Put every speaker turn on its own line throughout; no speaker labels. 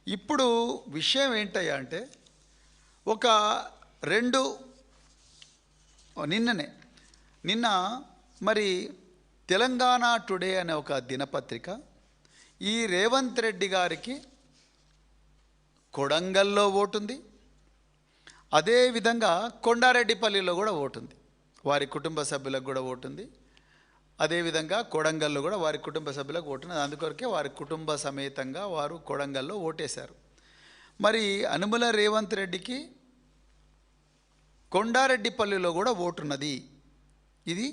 ఇప్పుడు విషయం ఏంటయ్యా అంటే ఒక రెండు నిన్న మరి తెలంగాణ టుడే అనే ఒక దినపత్రిక ఈ రేవంత్ రెడ్డి గారికి కొడంగల్లో ఓటుంది, అదేవిధంగా కొండారెడ్డిపల్లిలో కూడా ఓటుంది, వారి కుటుంబ సభ్యులకు కూడా ఓటుంది, అదేవిధంగా కొడంగల్లో కూడా వారి కుటుంబ సభ్యులకు ఓటుంది. అందుకొరకే వారి కుటుంబ సమేతంగా వారు కొడంగల్లో ఓటేశారు. మరి అనుముల రేవంత్ రెడ్డికి కొండారెడ్డిపల్లిలో కూడా ఓటున్నది. ఇది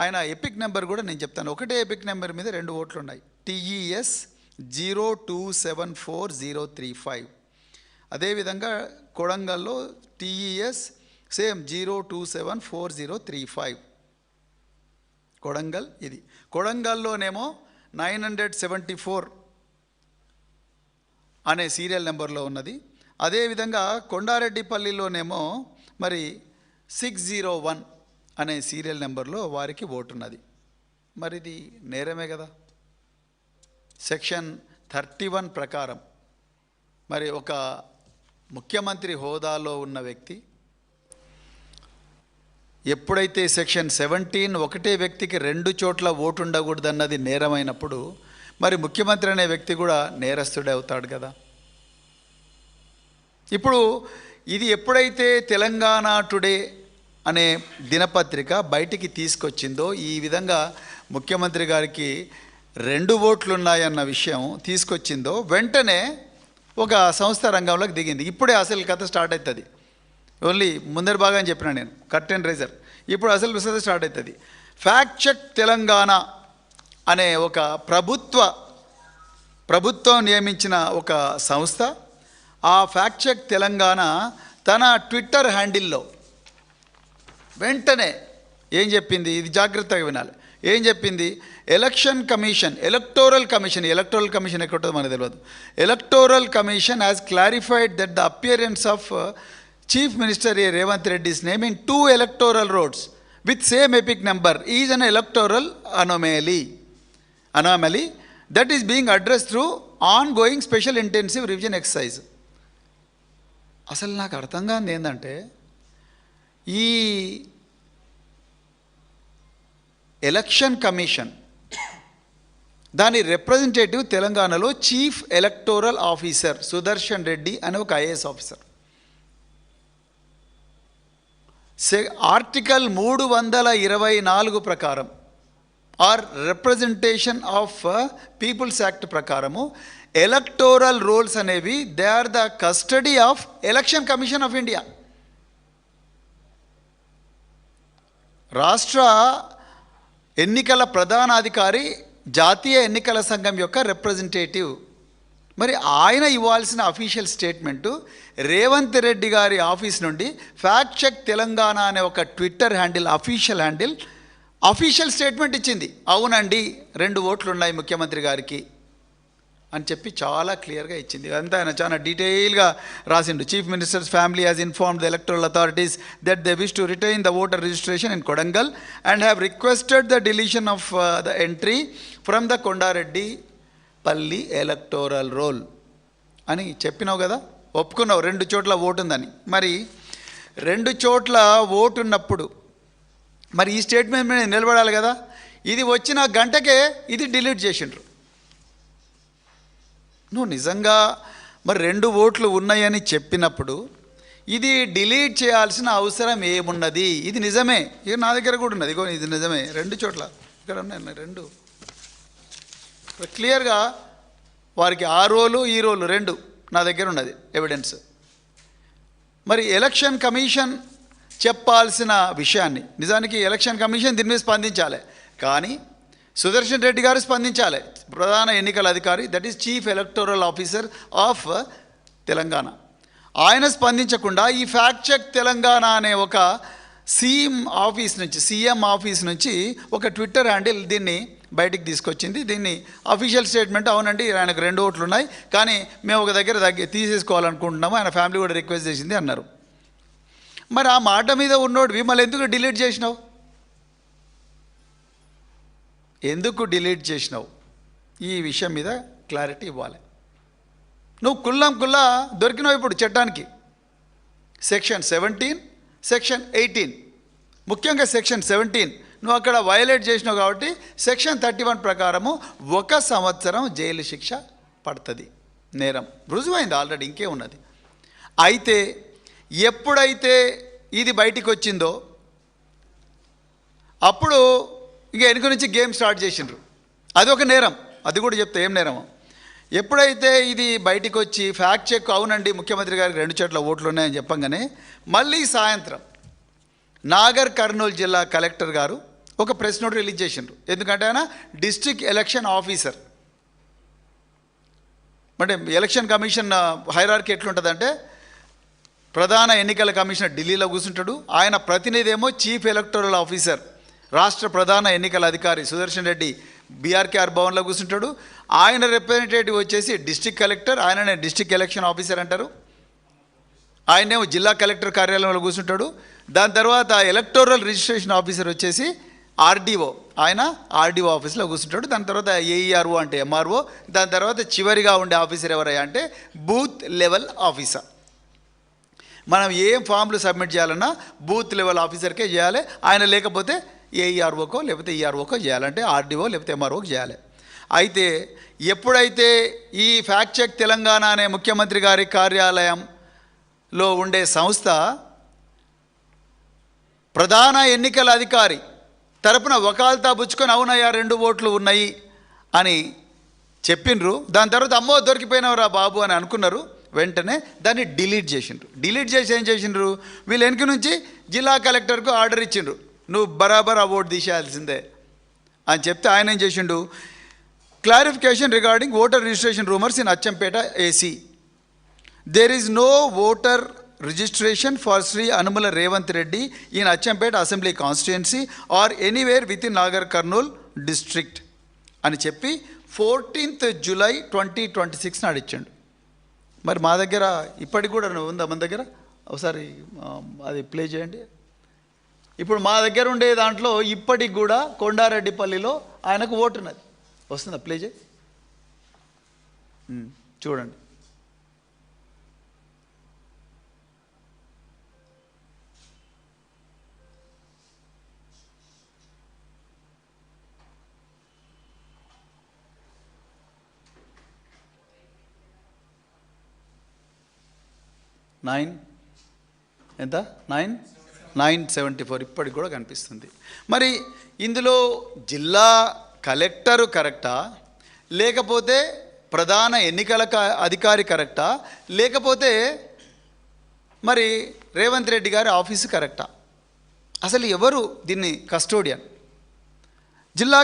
ఆయన ఎపిక్ నెంబర్ కూడా నేను చెప్తాను. ఒకటే ఎపిక్ నెంబర్ మీద 2 ఓట్లు ఉన్నాయి. TES 0274-035. అదేవిధంగా కొడంగల్లో TES సేమ్ 0274-035. కొడంగల్ ఇది. కొడంగల్లోనేమో 974 అనే సీరియల్ నెంబర్లో ఉన్నది. అదేవిధంగా కొండారెడ్డిపల్లిలోనేమో మరి 601 అనే సీరియల్ నెంబర్లో వారికి ఓటున్నది. మరి ఇది నేరమే కదా. సెక్షన్ 31 ప్రకారం మరి ఒక ముఖ్యమంత్రి హోదాలో ఉన్న వ్యక్తి ఎప్పుడైతే సెక్షన్ 17 ఒకటే వ్యక్తికి 2 చోట్ల ఓటు ఉండకూడదన్నది నేరమైనప్పుడు మరి ముఖ్యమంత్రి అనే వ్యక్తి కూడా నేరస్తుడే అవుతాడు కదా. ఇప్పుడు ఇది ఎప్పుడైతే తెలంగాణ టుడే అనే దినపత్రిక బయటికి తీసుకొచ్చిందో, ఈ విధంగా ముఖ్యమంత్రి గారికి 2 ఓట్లు ఉన్నాయన్న విషయం తీసుకొచ్చిందో, వెంటనే ఒక సంస్థ రంగంలోకి దిగింది. ఇప్పుడే అసలు కథ స్టార్ట్ అవుతుంది. ఓన్లీ ముందరి భాగం చెప్పినా నేను, కర్టెన్ రైజర్. ఇప్పుడు అసలు విషయం స్టార్ట్ అవుతుంది. ఫ్యాక్ట్ చెక్ తెలంగాణ అనే ఒక ప్రభుత్వం నియమించిన ఒక సంస్థ, ఆ ఫ్యాక్ట్ చెక్ తెలంగాణ తన ట్విట్టర్ హ్యాండిల్లో వెంటనే ఏం చెప్పింది, ఇది జాగ్రత్తగా వినాలి. ఏం చెప్పింది, ఎలక్టోరల్ కమిషన్ ఎక్కడో మనకు తెలియదు. Electoral commission has clarified that the appearance of Chief Minister Revanth Reddy's name in 2 electoral rolls with same epic number is an electoral anomaly that is being addressed through ongoing special intensive revision exercise. అసలు నాకు అర్థం కాదు ఏంటంటే, ఈ Election Commission దాని representative తెలంగాణలో chief electoral officer Sudarshan Reddy అనే ఒక IAS ఆఫీసర్. ఆర్టికల్ 324 ప్రకారం or representation of peoples act ప్రకారము ఎలక్టోరల్ రోల్స్ అనేవి they are the custody of Election Commission of India. రాష్ట్ర ఎన్నికల ప్రధానాధికారి జాతీయ ఎన్నికల సంఘం యొక్క రిప్రజెంటేటివ్. మరి ఆయన ఇవ్వాల్సిన అఫీషియల్ స్టేట్మెంటు రేవంత్ రెడ్డి గారి ఆఫీస్ నుండి ఫ్యాక్ట్ చెక్ తెలంగాణ అనే ఒక ట్విట్టర్ హ్యాండిల్, అఫీషియల్ స్టేట్మెంట్ ఇచ్చింది. అవునండి 2 ఓట్లు ఉన్నాయి ముఖ్యమంత్రి గారికి అని చెప్పి చాలా క్లియర్గా ఇచ్చింది. అంతా ఆయన చాలా డీటెయిల్గా రాసిండు. Chief ministers family has informed the electoral authorities that they wish to retain the voter registration in Kodangal and have requested the deletion of the entry from the Kondareddipalli electoral roll అని చెప్పినావు కదా, ఒప్పుకున్నావు 2 చోట్ల ఓటు ఉందని. మరి 2 చోట్ల ఓటు ఉన్నప్పుడు మరి ఈ స్టేట్మెంట్ మీద నిలబడాలి కదా. ఇది వచ్చిన గంటకే ఇది డిలీట్ చేసిండ్రు. నువ్వు నిజంగా మరి 2 ఓట్లు ఉన్నాయని చెప్పినప్పుడు ఇది డిలీట్ చేయాల్సిన అవసరం ఏమున్నది? ఇది నిజమే, ఇది నా దగ్గర కూడా ఉన్నది, ఇగో ఇది నిజమే. 2 చోట్ల ఇక్కడ ఉన్నాయి 2 క్లియర్గా వారికి ఆ రోలు ఈ రోలు 2 నా దగ్గర ఉన్నది ఎవిడెన్స్. మరి ఎలక్షన్ కమిషన్ చెప్పాల్సిన విషయాన్ని, నిజానికి ఎలక్షన్ కమిషన్ దీని మీద స్పందించాలి, కానీ సుదర్శన్ రెడ్డి గారు స్పందించాలి, ప్రధాన ఎన్నికల అధికారి, that is chief electoral officer of Telangana. ఆయన స్పందించకుండా ఈ ఫ్యాక్ట్ చెక్ తెలంగాణ అనే ఒక సీఎం ఆఫీస్ నుంచి ఒక ట్విట్టర్ హ్యాండిల్ దీన్ని బయటికి తీసుకొచ్చింది. దీన్ని అఫీషియల్ స్టేట్మెంట్, అవునండి ఆయనకు 2 ఓట్లు ఉన్నాయి కానీ మేము ఒక దగ్గర తీసేసుకోవాలనుకుంటున్నాము, ఆయన ఫ్యామిలీ కూడా రిక్వెస్ట్ చేసింది అన్నారు. మరి ఆ మాట మీద ఉన్నోడివి మళ్ళీ ఎందుకు డిలీట్ చేసినావు? ఈ విషయం మీద క్లారిటీ ఇవ్వాలి. నువ్వు కుల్లా దొరికినావు ఇప్పుడు చట్టానికి. సెక్షన్ 17, సెక్షన్ 18, ముఖ్యంగా సెక్షన్ 17 నువ్వు అక్కడ వయలేట్ చేసినావు కాబట్టి సెక్షన్ 31 ప్రకారము 1 సంవత్సరం జైలు శిక్ష పడుతుంది. నేరం రుజువైంది ఆల్రెడీ, ఇంకే ఉన్నది. అయితే ఎప్పుడైతే ఇది బయటికి వచ్చిందో అప్పుడు ఇంకా వెనుక నుంచి గేమ్ స్టార్ట్ చేసిండ్రు. అది ఒక నేరం, అది కూడా చెప్తే ఏం నేరమో. ఎప్పుడైతే ఇది బయటికి వచ్చి ఫ్యాక్ట్ చెక్ అవునండి ముఖ్యమంత్రి గారికి 2 చోట్ల ఓట్లు ఉన్నాయని చెప్పంగానే మళ్ళీ సాయంత్రం నాగర్ కర్నూలు జిల్లా కలెక్టర్ గారు ఒక ప్రెస్ నోట్ రిలీజ్ చేసిండ్రు. ఎందుకంటే ఆయన డిస్ట్రిక్ట్ ఎలక్షన్ ఆఫీసర్. అంటే ఎలక్షన్ కమిషన్ హైరార్కీ ఎట్లుంటుందంటే ప్రధాన ఎన్నికల కమిషనర్ ఢిల్లీలో కూర్చుంటాడు, ఆయన ప్రతినిధి ఏమో చీఫ్ ఎలక్టోరల్ ఆఫీసర్ రాష్ట్ర ప్రధాన ఎన్నికల అధికారి సుదర్శన్ రెడ్డి బీఆర్కేఆర్ భవన్లో కూర్చుంటాడు. ఆయన రిప్రజెంటేటివ్ వచ్చేసి డిస్ట్రిక్ట్ కలెక్టర్, ఆయననే డిస్ట్రిక్ట్ ఎలక్షన్ ఆఫీసర్ అంటారు. ఆయనేమో జిల్లా కలెక్టర్ కార్యాలయంలో కూర్చుంటాడు. దాని తర్వాత ఎలక్టోరల్ రిజిస్ట్రేషన్ ఆఫీసర్ వచ్చేసి ఆర్డీఓ, ఆయన ఆర్డీఓ ఆఫీస్లో కూర్చుంటాడు. దాని తర్వాత ఏఈఆర్ఓ అంటే ఎంఆర్ఓ, దాని తర్వాత చివరిగా ఉండే ఆఫీసర్ ఎవరయ్యా అంటే బూత్ లెవెల్ ఆఫీసర్. మనం ఏం ఫామ్లు సబ్మిట్ చేయాలన్నా బూత్ లెవెల్ ఆఫీసర్కే చేయాలి. ఆయన లేకపోతే ఏఈఆర్ఓకో లేకపోతే ఈఆర్ఓకో చేయాలంటే ఆర్డీఓ లేకపోతే ఎంఆర్ఓకి చేయాలి. అయితే ఎప్పుడైతే ఈ ఫ్యాక్ట్ చెక్ తెలంగాణ అనే ముఖ్యమంత్రి గారి కార్యాలయంలో ఉండే సంస్థ ప్రధాన ఎన్నికల అధికారి తరపున వకాల్తా పుచ్చుకొని అవునయ్యా 2 ఓట్లు ఉన్నాయి అని చెప్పిండ్రు. దాని తర్వాత అమ్మో దొరికిపోయినవరా బాబు అని అనుకున్నారు. వెంటనే దాన్ని డిలీట్ చేసిండ్రు. డిలీట్ చేసి ఏం చేసిండ్రు, వీళ్ళు వెనక నుంచి జిల్లా కలెక్టర్కు ఆర్డర్ ఇచ్చిండ్రు, నువ్వు బరాబర్ ఆ ఓటు తీసేయాల్సిందే అని చెప్తే ఆయన ఏం చేసిండు, clarification regarding voter registration rumours in Achampet AC. There is no voter registration for Shri Anumula Revanth Reddy in Achampet assembly constituency or anywhere within Nagar Kurnool district అని చెప్పి 14th జూలై 2026 నాడు ఇచ్చాడు. మరి మా దగ్గర ఇప్పటికి కూడా ఉందా మన దగ్గర? ఒకసారి అది ప్లే చేయండి. ఇప్పుడు మా దగ్గర ఉండే దాంట్లో ఇప్పటికి కూడా కొండారెడ్డిపల్లిలో ఆయనకు ఓటు ఉన్నది. వస్తుందా? ప్లే చేయి చూడండి. ఎంత 974 ఇప్పటికి కూడా కనిపిస్తుంది. మరి ఇందులో జిల్లా కలెక్టరు కరెక్టా, లేకపోతే ప్రధాన ఎన్నికల అధికారి కరెక్టా, లేకపోతే మరి రేవంత్ రెడ్డి గారి ఆఫీసు కరెక్టా? అసలు ఎవరు దీన్ని కస్టోడియన్? జిల్లా